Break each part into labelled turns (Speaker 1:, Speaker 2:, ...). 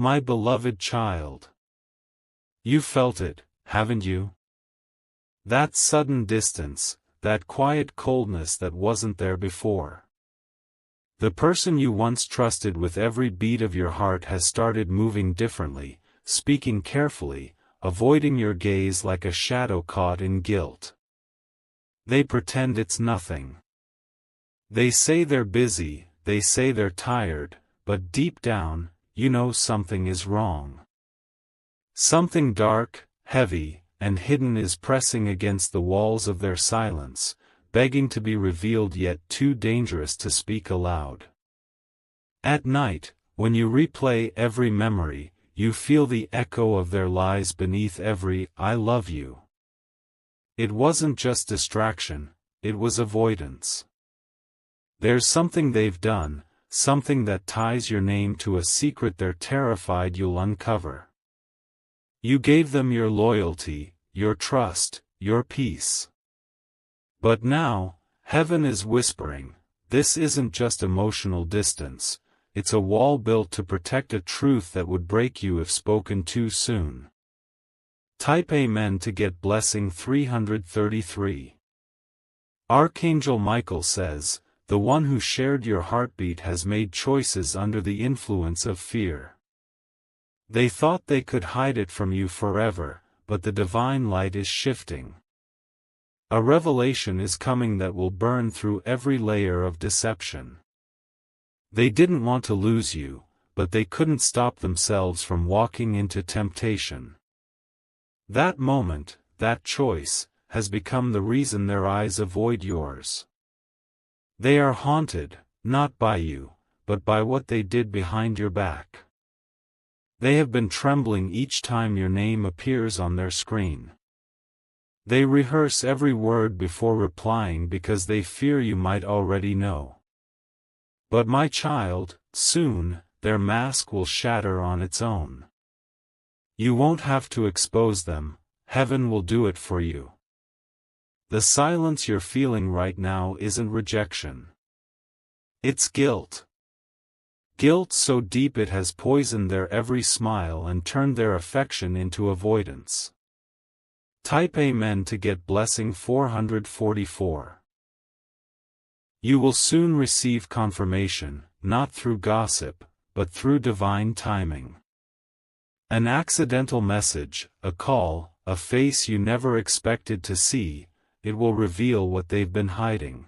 Speaker 1: My beloved child. You felt it, haven't you? That sudden distance, that quiet coldness that wasn't there before. The person you once trusted with every beat of your heart has started moving differently, speaking carefully, avoiding your gaze like a shadow caught in guilt. They pretend it's nothing. They say they're busy, they say they're tired, but deep down, you know something is wrong. Something dark, heavy, and hidden is pressing against the walls of their silence, begging to be revealed yet too dangerous to speak aloud. At night, when you replay every memory, you feel the echo of their lies beneath every "I love you." It wasn't just distraction, it was avoidance. There's something they've done, something that ties your name to a secret they're terrified you'll uncover. You gave them your loyalty, your trust, your peace. But now, heaven is whispering, this isn't just emotional distance, it's a wall built to protect a truth that would break you if spoken too soon. Type Amen to get blessing 333. Archangel Michael says, the one who shared your heartbeat has made choices under the influence of fear. They thought they could hide it from you forever, but the divine light is shifting. A revelation is coming that will burn through every layer of deception. They didn't want to lose you, but they couldn't stop themselves from walking into temptation. That moment, that choice, has become the reason their eyes avoid yours. They are haunted, not by you, but by what they did behind your back. They have been trembling each time your name appears on their screen. They rehearse every word before replying because they fear you might already know. But my child, soon, their mask will shatter on its own. You won't have to expose them, heaven will do it for you. The silence you're feeling right now isn't rejection. It's guilt. Guilt so deep it has poisoned their every smile and turned their affection into avoidance. Type Amen to get blessing 444. You will soon receive confirmation, not through gossip, but through divine timing. An accidental message, a call, a face you never expected to see, it will reveal what they've been hiding.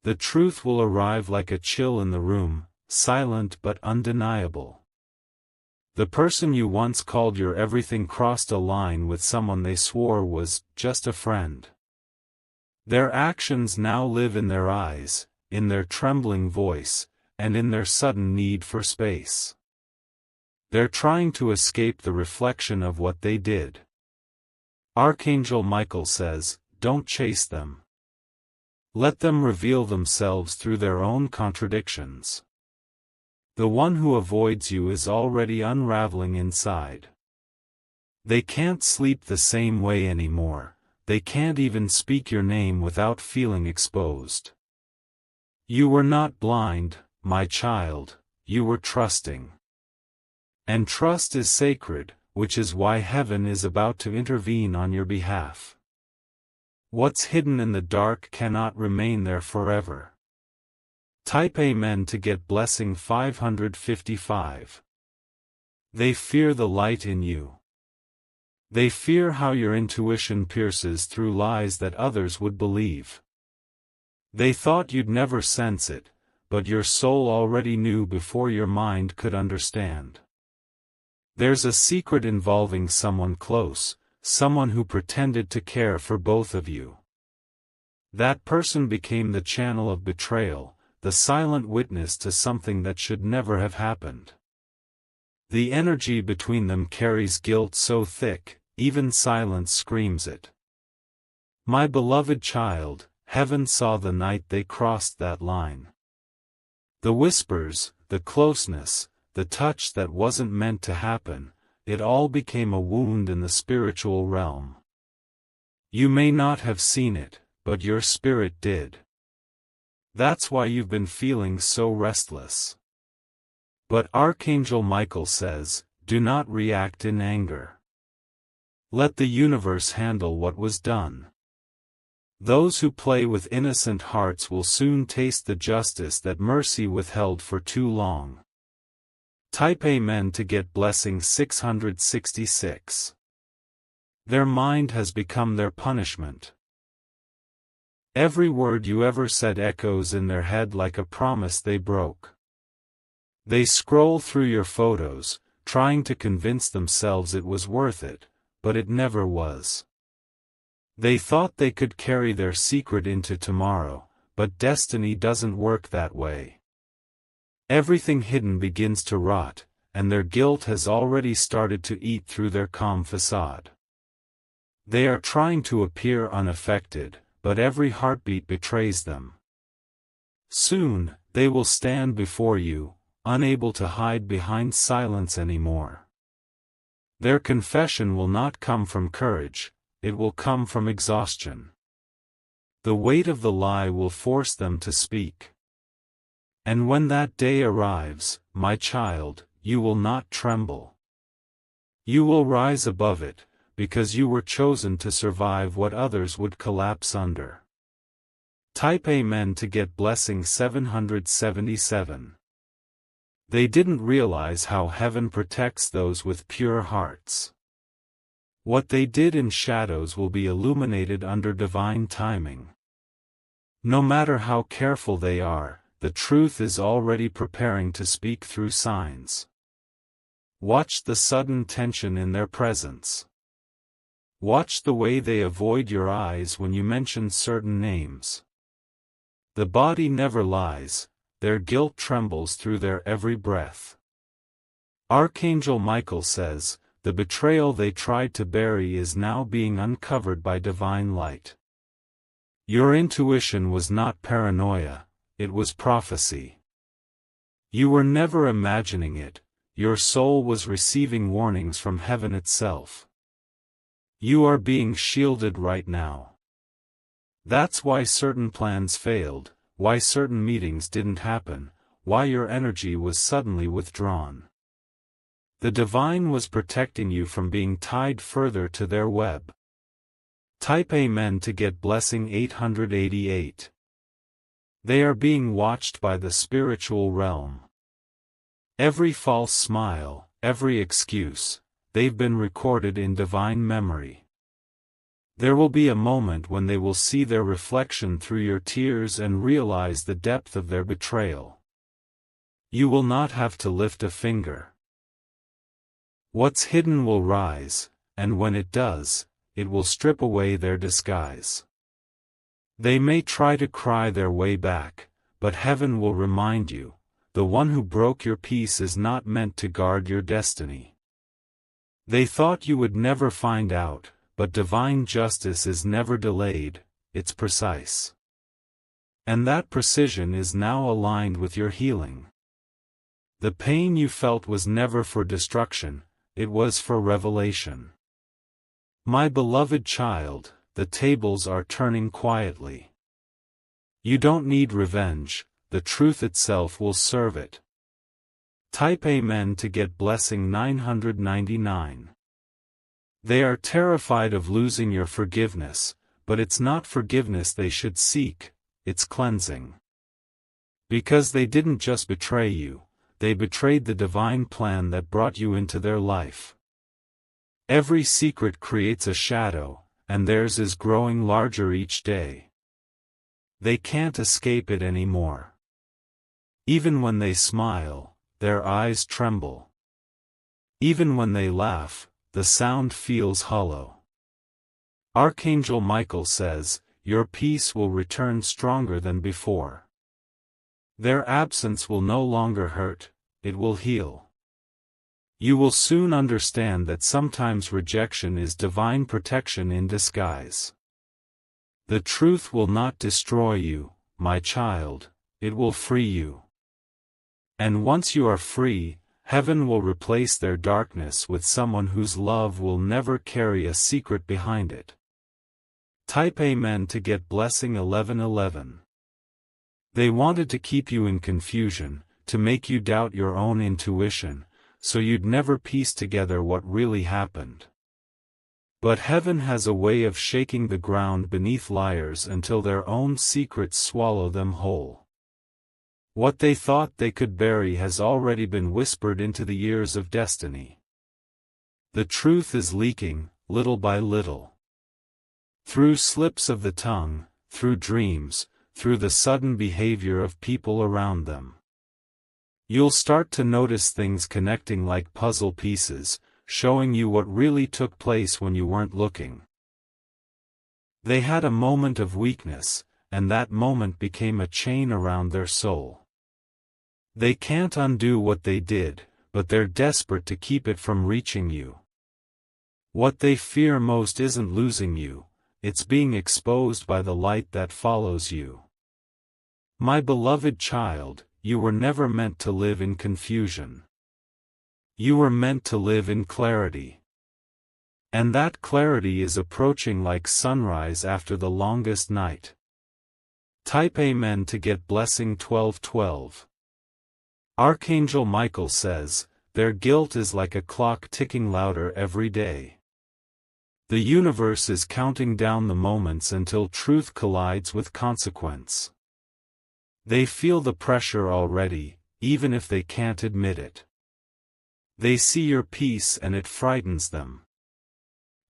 Speaker 1: The truth will arrive like a chill in the room, silent but undeniable. The person you once called your everything crossed a line with someone they swore was just a friend. Their actions now live in their eyes, in their trembling voice, and in their sudden need for space. They're trying to escape the reflection of what they did. Archangel Michael says, don't chase them. Let them reveal themselves through their own contradictions. The one who avoids you is already unraveling inside. They can't sleep the same way anymore, they can't even speak your name without feeling exposed. You were not blind, my child, you were trusting. And trust is sacred, which is why heaven is about to intervene on your behalf. What's hidden in the dark cannot remain there forever. Type Amen to get blessing 555. They fear the light in you. They fear how your intuition pierces through lies that others would believe. They thought you'd never sense it, but your soul already knew before your mind could understand. There's a secret involving someone close, someone who pretended to care for both of you. That person became the channel of betrayal, the silent witness to something that should never have happened. The energy between them carries guilt so thick, even silence screams it. My beloved child, heaven saw the night they crossed that line. The whispers, the closeness, the touch that wasn't meant to happen, it all became a wound in the spiritual realm. You may not have seen it, but your spirit did. That's why you've been feeling so restless. But Archangel Michael says, do not react in anger. Let the universe handle what was done. Those who play with innocent hearts will soon taste the justice that mercy withheld for too long. Type Amen to get blessing 666. Their mind has become their punishment. Every word you ever said echoes in their head like a promise they broke. They scroll through your photos, trying to convince themselves it was worth it, but it never was. They thought they could carry their secret into tomorrow, but destiny doesn't work that way. Everything hidden begins to rot, and their guilt has already started to eat through their calm facade. They are trying to appear unaffected, but every heartbeat betrays them. Soon, they will stand before you, unable to hide behind silence anymore. Their confession will not come from courage, it will come from exhaustion. The weight of the lie will force them to speak. And when that day arrives, my child, you will not tremble. You will rise above it, because you were chosen to survive what others would collapse under. Type Amen to get blessing 777. They didn't realize how heaven protects those with pure hearts. What they did in shadows will be illuminated under divine timing. No matter how careful they are, the truth is already preparing to speak through signs. Watch the sudden tension in their presence. Watch the way they avoid your eyes when you mention certain names. The body never lies, their guilt trembles through their every breath. Archangel Michael says, the betrayal they tried to bury is now being uncovered by divine light. Your intuition was not paranoia, it was prophecy. You were never imagining it, your soul was receiving warnings from heaven itself. You are being shielded right now. That's why certain plans failed, why certain meetings didn't happen, why your energy was suddenly withdrawn. The divine was protecting you from being tied further to their web. Type Amen to get blessing 888. They are being watched by the spiritual realm. Every false smile, every excuse, they've been recorded in divine memory. There will be a moment when they will see their reflection through your tears and realize the depth of their betrayal. You will not have to lift a finger. What's hidden will rise, and when it does, it will strip away their disguise. They may try to cry their way back, but heaven will remind you, the one who broke your peace is not meant to guard your destiny. They thought you would never find out, but divine justice is never delayed, it's precise. And that precision is now aligned with your healing. The pain you felt was never for destruction, it was for revelation. My beloved child, the tables are turning quietly. You don't need revenge, the truth itself will serve it. Type Amen to get blessing 999. They are terrified of losing your forgiveness, but it's not forgiveness they should seek, it's cleansing. Because they didn't just betray you, they betrayed the divine plan that brought you into their life. Every secret creates a shadow, and theirs is growing larger each day. They can't escape it anymore. Even when they smile, their eyes tremble. Even when they laugh, the sound feels hollow. Archangel Michael says, your peace will return stronger than before. Their absence will no longer hurt, it will heal. You will soon understand that sometimes rejection is divine protection in disguise. The truth will not destroy you, my child, it will free you. And once you are free, heaven will replace their darkness with someone whose love will never carry a secret behind it. Type Amen to get blessing 1111. They wanted to keep you in confusion, to make you doubt your own intuition, so you'd never piece together what really happened. But heaven has a way of shaking the ground beneath liars until their own secrets swallow them whole. What they thought they could bury has already been whispered into the ears of destiny. The truth is leaking, little by little. Through slips of the tongue, through dreams, through the sudden behavior of people around them. You'll start to notice things connecting like puzzle pieces, showing you what really took place when you weren't looking. They had a moment of weakness, and that moment became a chain around their soul. They can't undo what they did, but they're desperate to keep it from reaching you. What they fear most isn't losing you, it's being exposed by the light that follows you. My beloved child, you were never meant to live in confusion. You were meant to live in clarity. And that clarity is approaching like sunrise after the longest night. Type Amen to get blessing 1212. Archangel Michael says, their guilt is like a clock ticking louder every day. The universe is counting down the moments until truth collides with consequence. They feel the pressure already, even if they can't admit it. They see your peace and it frightens them.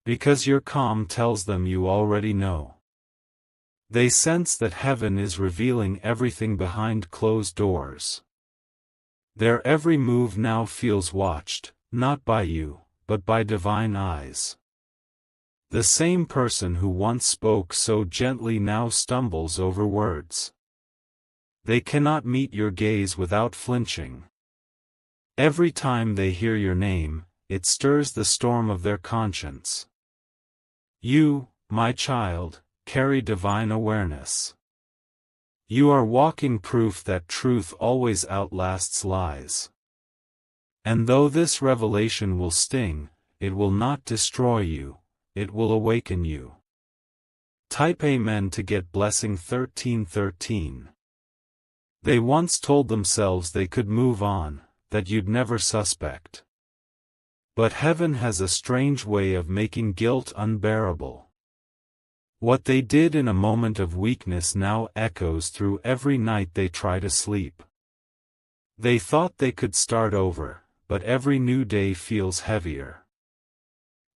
Speaker 1: Because your calm tells them you already know. They sense that heaven is revealing everything behind closed doors. Their every move now feels watched, not by you, but by divine eyes. The same person who once spoke so gently now stumbles over words. They cannot meet your gaze without flinching. Every time they hear your name, it stirs the storm of their conscience. You, my child, carry divine awareness. You are walking proof that truth always outlasts lies. And though this revelation will sting, it will not destroy you, it will awaken you. Type Amen to get blessing 1313. They once told themselves they could move on, that you'd never suspect. But heaven has a strange way of making guilt unbearable. What they did in a moment of weakness now echoes through every night they try to sleep. They thought they could start over, but every new day feels heavier.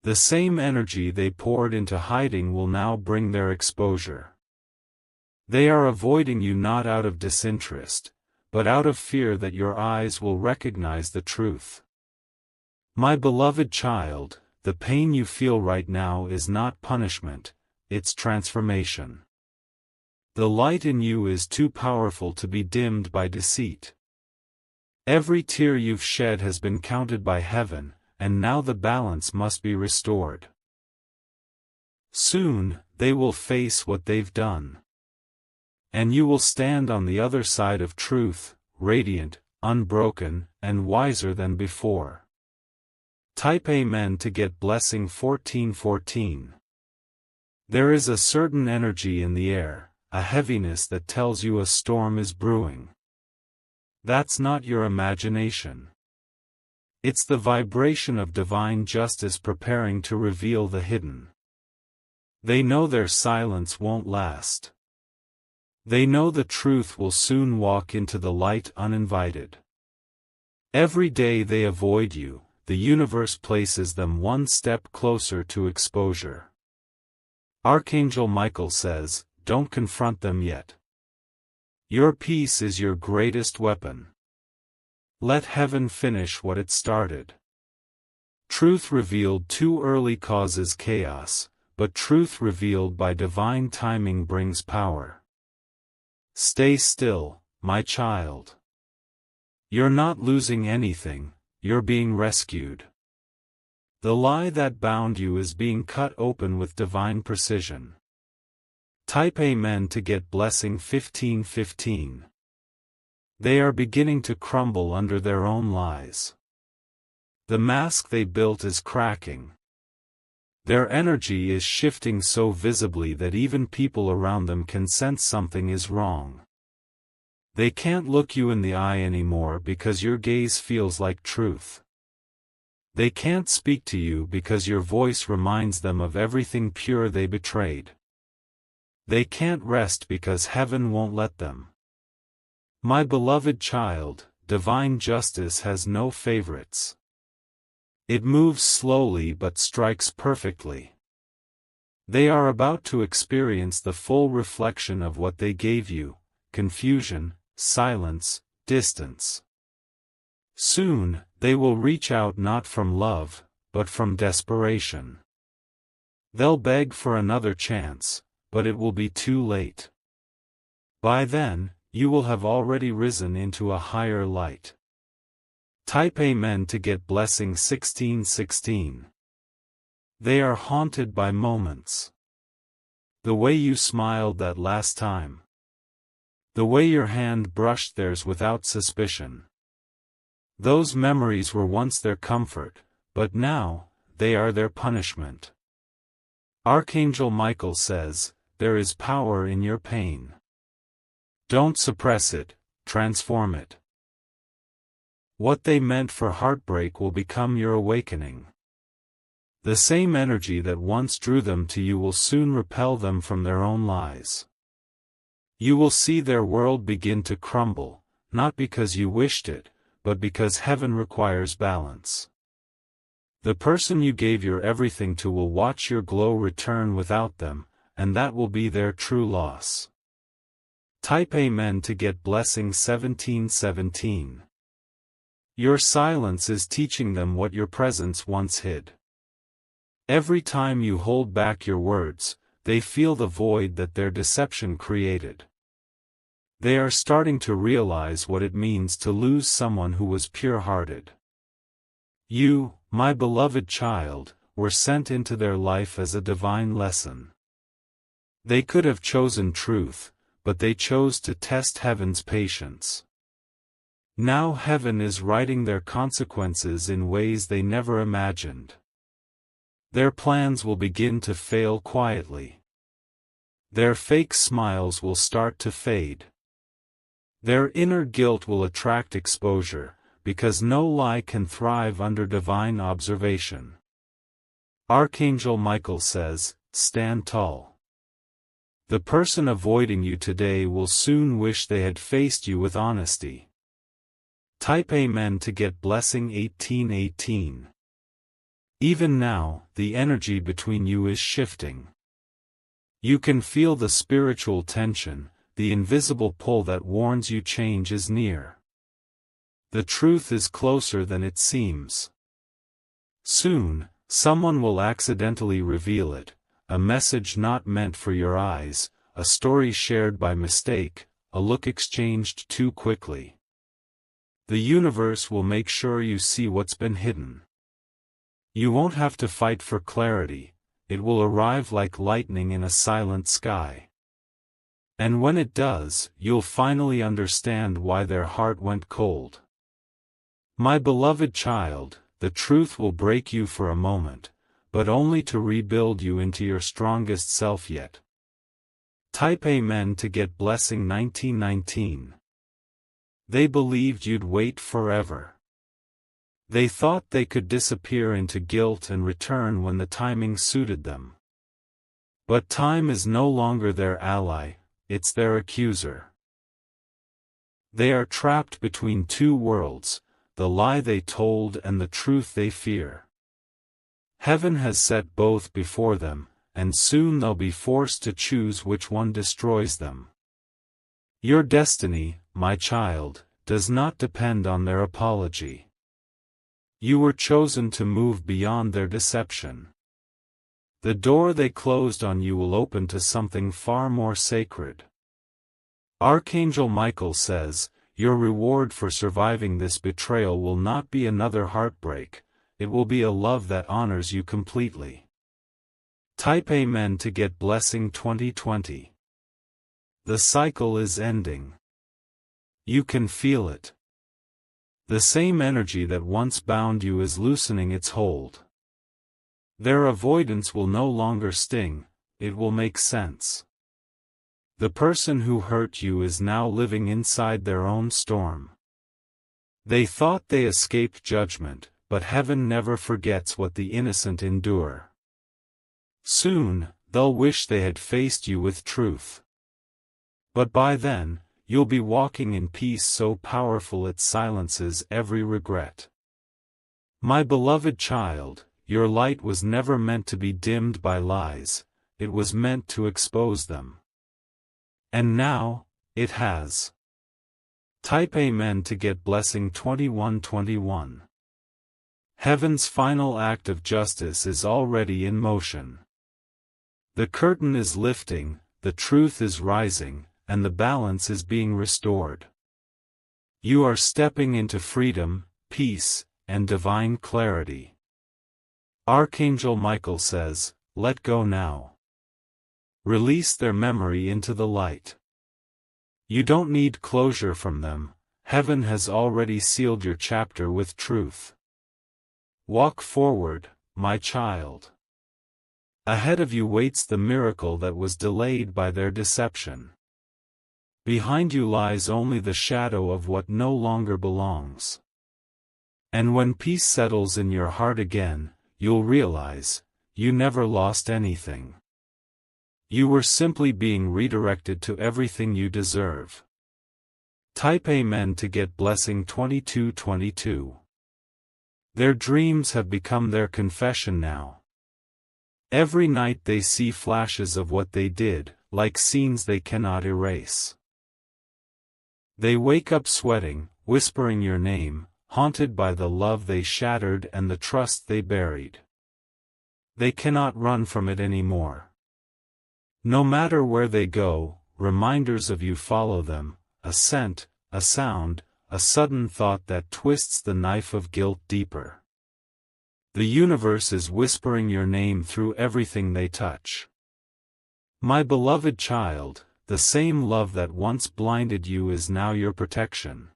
Speaker 1: The same energy they poured into hiding will now bring their exposure. They are avoiding you not out of disinterest, but out of fear that your eyes will recognize the truth. My beloved child, the pain you feel right now is not punishment, it's transformation. The light in you is too powerful to be dimmed by deceit. Every tear you've shed has been counted by heaven, and now the balance must be restored. Soon, they will face what they've done. And you will stand on the other side of truth, radiant, unbroken, and wiser than before. Type Amen to get blessing 1414. There is a certain energy in the air, a heaviness that tells you a storm is brewing. That's not your imagination. It's the vibration of divine justice preparing to reveal the hidden. They know their silence won't last. They know the truth will soon walk into the light uninvited. Every day they avoid you, the universe places them one step closer to exposure. Archangel Michael says, don't confront them yet. Your peace is your greatest weapon. Let heaven finish what it started. Truth revealed too early causes chaos, but truth revealed by divine timing brings power. Stay still, my child. You're not losing anything, you're being rescued. The lie that bound you is being cut open with divine precision. Type Amen to get blessing 1515. They are beginning to crumble under their own lies. The mask they built is cracking. Their energy is shifting so visibly that even people around them can sense something is wrong. They can't look you in the eye anymore because your gaze feels like truth. They can't speak to you because your voice reminds them of everything pure they betrayed. They can't rest because heaven won't let them. My beloved child, divine justice has no favorites. It moves slowly but strikes perfectly. They are about to experience the full reflection of what they gave you: confusion, silence, distance. Soon, they will reach out not from love, but from desperation. They'll beg for another chance, but it will be too late. By then, you will have already risen into a higher light. Type Amen to get blessing 1616. They are haunted by moments. The way you smiled that last time. The way your hand brushed theirs without suspicion. Those memories were once their comfort, but now, they are their punishment. Archangel Michael says, there is power in your pain. Don't suppress it, transform it. What they meant for heartbreak will become your awakening. The same energy that once drew them to you will soon repel them from their own lies. You will see their world begin to crumble, not because you wished it, but because heaven requires balance. The person you gave your everything to will watch your glow return without them, and that will be their true loss. Type Amen to get blessing 1717. Your silence is teaching them what your presence once hid. Every time you hold back your words, they feel the void that their deception created. They are starting to realize what it means to lose someone who was pure-hearted. You, my beloved child, were sent into their life as a divine lesson. They could have chosen truth, but they chose to test heaven's patience. Now heaven is writing their consequences in ways they never imagined. Their plans will begin to fail quietly. Their fake smiles will start to fade. Their inner guilt will attract exposure, because no lie can thrive under divine observation. Archangel Michael says, stand tall. The person avoiding you today will soon wish they had faced you with honesty. Type Amen to get blessing 1818. Even now, the energy between you is shifting. You can feel the spiritual tension, the invisible pull that warns you change is near. The truth is closer than it seems. Soon, someone will accidentally reveal it, a message not meant for your eyes, a story shared by mistake, a look exchanged too quickly. The universe will make sure you see what's been hidden. You won't have to fight for clarity, it will arrive like lightning in a silent sky. And when it does, you'll finally understand why their heart went cold. My beloved child, the truth will break you for a moment, but only to rebuild you into your strongest self yet. Type Amen to get blessing 1919. They believed you'd wait forever. They thought they could disappear into guilt and return when the timing suited them. But time is no longer their ally, it's their accuser. They are trapped between two worlds, the lie they told and the truth they fear. Heaven has set both before them, and soon they'll be forced to choose which one destroys them. Your destiny, my child, does not depend on their apology. You were chosen to move beyond their deception. The door they closed on you will open to something far more sacred. Archangel Michael says, your reward for surviving this betrayal will not be another heartbreak, it will be a love that honors you completely. Type Amen to get blessing 2020. The cycle is ending. You can feel it. The same energy that once bound you is loosening its hold. Their avoidance will no longer sting, it will make sense. The person who hurt you is now living inside their own storm. They thought they escaped judgment, but heaven never forgets what the innocent endure. Soon, they'll wish they had faced you with truth. But by then, you'll be walking in peace so powerful it silences every regret. My beloved child, your light was never meant to be dimmed by lies, it was meant to expose them. And now, it has. Type Amen to get blessing 2121. Heaven's final act of justice is already in motion. The curtain is lifting, the truth is rising, and the balance is being restored. You are stepping into freedom, peace, and divine clarity. Archangel Michael says, let go now. Release their memory into the light. You don't need closure from them, heaven has already sealed your chapter with truth. Walk forward, my child. Ahead of you waits the miracle that was delayed by their deception. Behind you lies only the shadow of what no longer belongs. And when peace settles in your heart again, you'll realize, you never lost anything. You were simply being redirected to everything you deserve. Type Amen to get blessing 2222. Their dreams have become their confession now. Every night they see flashes of what they did, like scenes they cannot erase. They wake up sweating, whispering your name, haunted by the love they shattered and the trust they buried. They cannot run from it anymore. No matter where they go, reminders of you follow them, a scent, a sound, a sudden thought that twists the knife of guilt deeper. The universe is whispering your name through everything they touch. My beloved child, the same love that once blinded you is now your protection.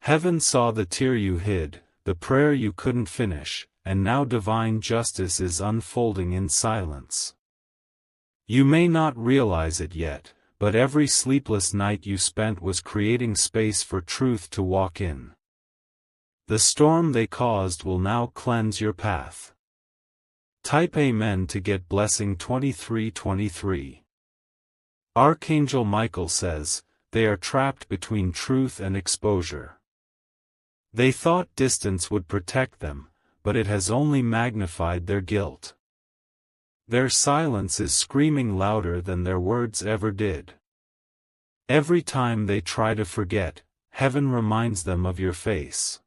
Speaker 1: Heaven saw the tear you hid, the prayer you couldn't finish, and now divine justice is unfolding in silence. You may not realize it yet, but every sleepless night you spent was creating space for truth to walk in. The storm they caused will now cleanse your path. Type Amen to get blessing 2323. Archangel Michael says, they are trapped between truth and exposure. They thought distance would protect them, but it has only magnified their guilt. Their silence is screaming louder than their words ever did. Every time they try to forget, heaven reminds them of your face.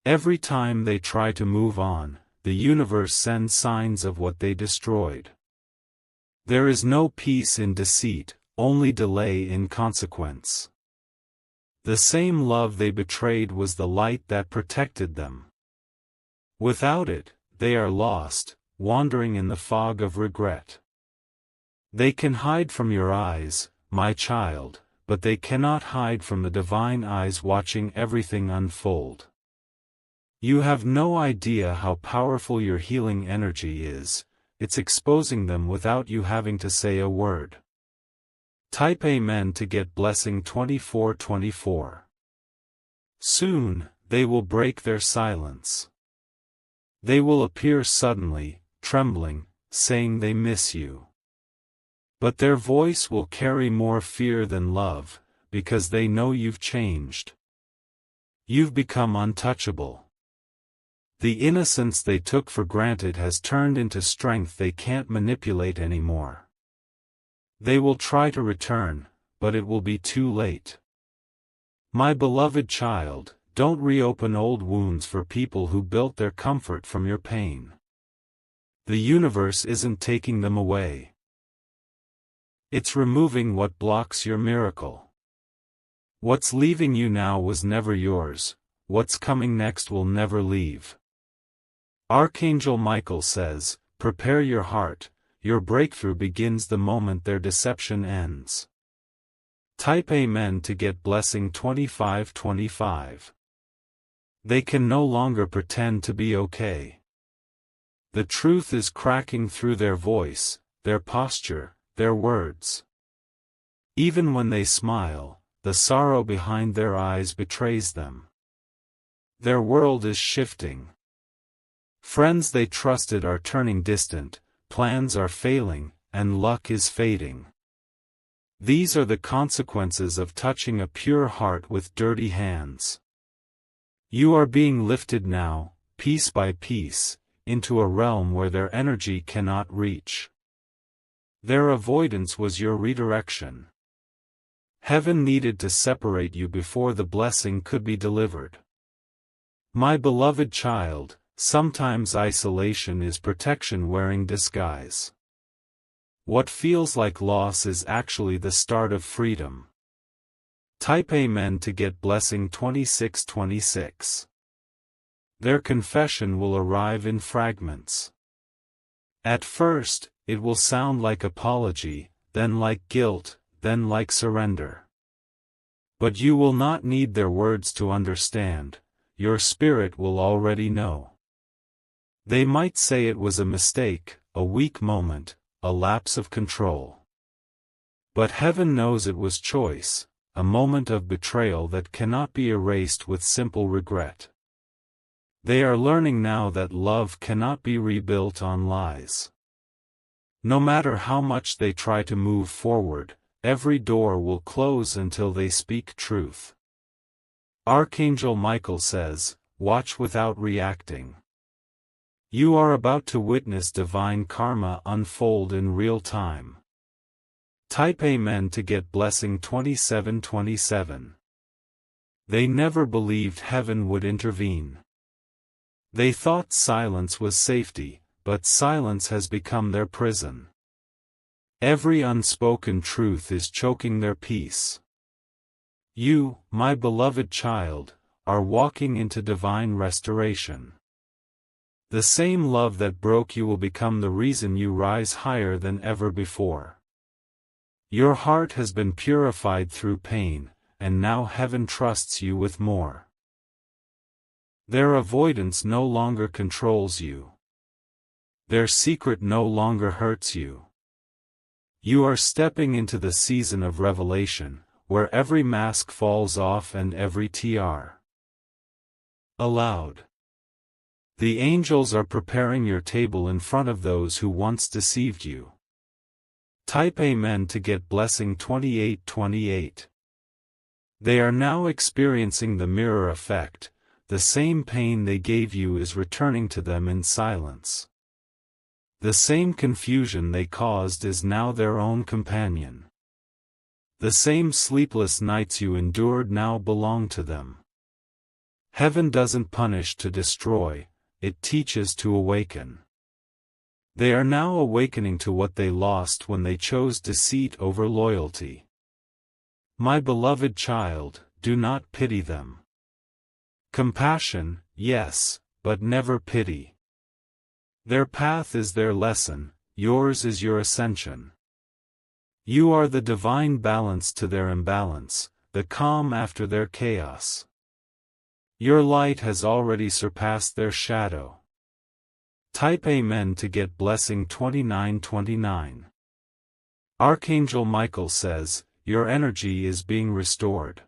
Speaker 1: Every time they try to move on, the universe sends signs of what they destroyed. There is no peace in deceit, only delay in consequence. The same love they betrayed was the light that protected them. Without it, they are lost, wandering in the fog of regret. They can hide from your eyes, my child, but they cannot hide from the divine eyes watching everything unfold. You have no idea how powerful your healing energy is, it's exposing them without you having to say a word. Type Amen to get blessing 2424. Soon, they will break their silence. They will appear suddenly, trembling, saying they miss you. But their voice will carry more fear than love, because they know you've changed. You've become untouchable. The innocence they took for granted has turned into strength they can't manipulate anymore. They will try to return, but it will be too late. My beloved child, don't reopen old wounds for people who built their comfort from your pain. The universe isn't taking them away. It's removing what blocks your miracle. What's leaving you now was never yours, what's coming next will never leave. Archangel Michael says, prepare your heart, your breakthrough begins the moment their deception ends. Type Amen to get blessing 2525. They can no longer pretend to be okay. The truth is cracking through their voice, their posture, their words. Even when they smile, the sorrow behind their eyes betrays them. Their world is shifting. Friends they trusted are turning distant, plans are failing, and luck is fading. These are the consequences of touching a pure heart with dirty hands. You are being lifted now, piece by piece, into a realm where their energy cannot reach. Their avoidance was your redirection. Heaven needed to separate you before the blessing could be delivered. My beloved child, sometimes isolation is protection wearing disguise. What feels like loss is actually the start of freedom. Type Amen to get blessing 2626. Their confession will arrive in fragments. At first, it will sound like apology, then like guilt, then like surrender. But you will not need their words to understand, your spirit will already know. They might say it was a mistake, a weak moment, a lapse of control. But heaven knows it was choice, a moment of betrayal that cannot be erased with simple regret. They are learning now that love cannot be rebuilt on lies. No matter how much they try to move forward, every door will close until they speak truth. Archangel Michael says, watch without reacting. You are about to witness divine karma unfold in real time. Type Amen to get blessing 2727. They never believed heaven would intervene. They thought silence was safety, but silence has become their prison. Every unspoken truth is choking their peace. You, my beloved child, are walking into divine restoration. The same love that broke you will become the reason you rise higher than ever before. Your heart has been purified through pain, and now heaven trusts you with more. Their avoidance no longer controls you. Their secret no longer hurts you. You are stepping into the season of revelation, where every mask falls off and every tiara. Aloud. The angels are preparing your table in front of those who once deceived you. Type Amen to get blessing 2828. They are now experiencing the mirror effect, the same pain they gave you is returning to them in silence. The same confusion they caused is now their own companion. The same sleepless nights you endured now belong to them. Heaven doesn't punish to destroy, it teaches to awaken. They are now awakening to what they lost when they chose deceit over loyalty. My beloved child, do not pity them. Compassion, yes, but never pity. Their path is their lesson, yours is your ascension. You are the divine balance to their imbalance, the calm after their chaos. Your light has already surpassed their shadow. Type Amen to get blessing 2929. Archangel Michael says, your energy is being restored.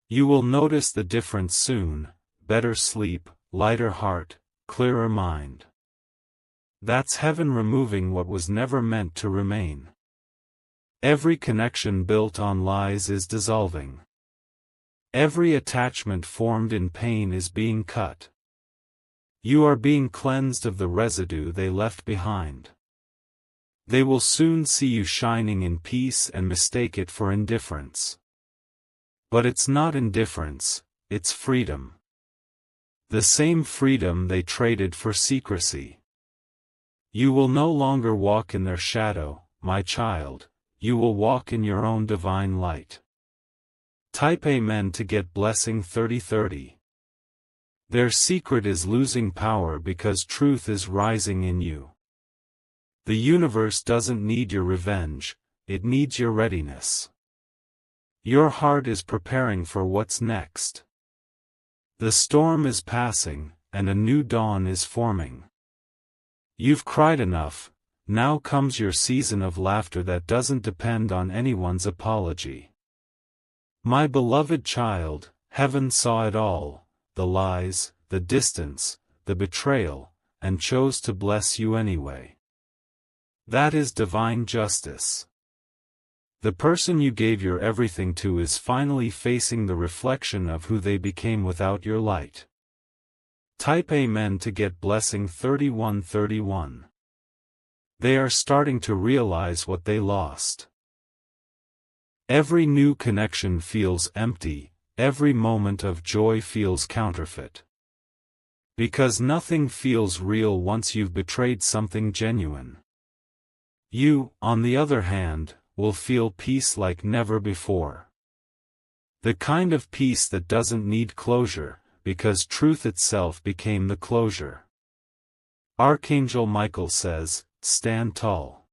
Speaker 1: You will notice the difference soon, better sleep, lighter heart, clearer mind. That's heaven removing what was never meant to remain. Every connection built on lies is dissolving. Every attachment formed in pain is being cut. You are being cleansed of the residue they left behind. They will soon see you shining in peace and mistake it for indifference. But it's not indifference, it's freedom. The same freedom they traded for secrecy. You will no longer walk in their shadow, my child, you will walk in your own divine light. Type Amen to get blessing 3030. Their secret is losing power because truth is rising in you. The universe doesn't need your revenge, it needs your readiness. Your heart is preparing for what's next. The storm is passing, and a new dawn is forming. You've cried enough, now comes your season of laughter that doesn't depend on anyone's apology. My beloved child, heaven saw it all, the lies, the distance, the betrayal, and chose to bless you anyway. That is divine justice. The person you gave your everything to is finally facing the reflection of who they became without your light. Type Amen to get blessing 3131. They are starting to realize what they lost. Every new connection feels empty, every moment of joy feels counterfeit. Because nothing feels real once you've betrayed something genuine. You, on the other hand, will feel peace like never before. The kind of peace that doesn't need closure, because truth itself became the closure. Archangel Michael says, stand tall.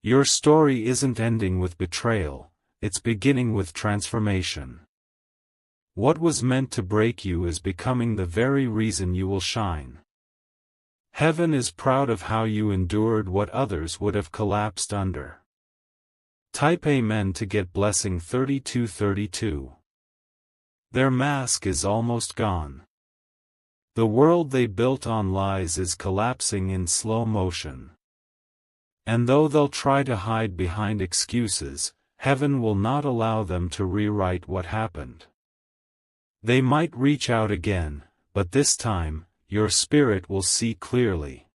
Speaker 1: Your story isn't ending with betrayal, it's beginning with transformation. What was meant to break you is becoming the very reason you will shine. Heaven is proud of how you endured what others would have collapsed under. Type Amen to get blessing 3232. Their mask is almost gone. The world they built on lies is collapsing in slow motion. And though they'll try to hide behind excuses, heaven will not allow them to rewrite what happened. They might reach out again, but this time, your spirit will see clearly.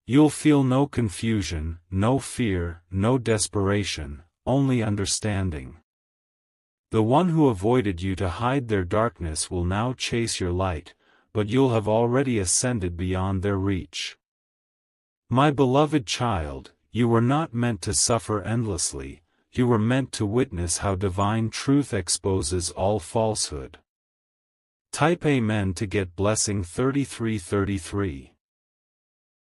Speaker 1: You'll feel no confusion, no fear, no desperation, only understanding. The one who avoided you to hide their darkness will now chase your light, but you'll have already ascended beyond their reach. My beloved child, you were not meant to suffer endlessly, you were meant to witness how divine truth exposes all falsehood. Type Amen to get blessing 3333.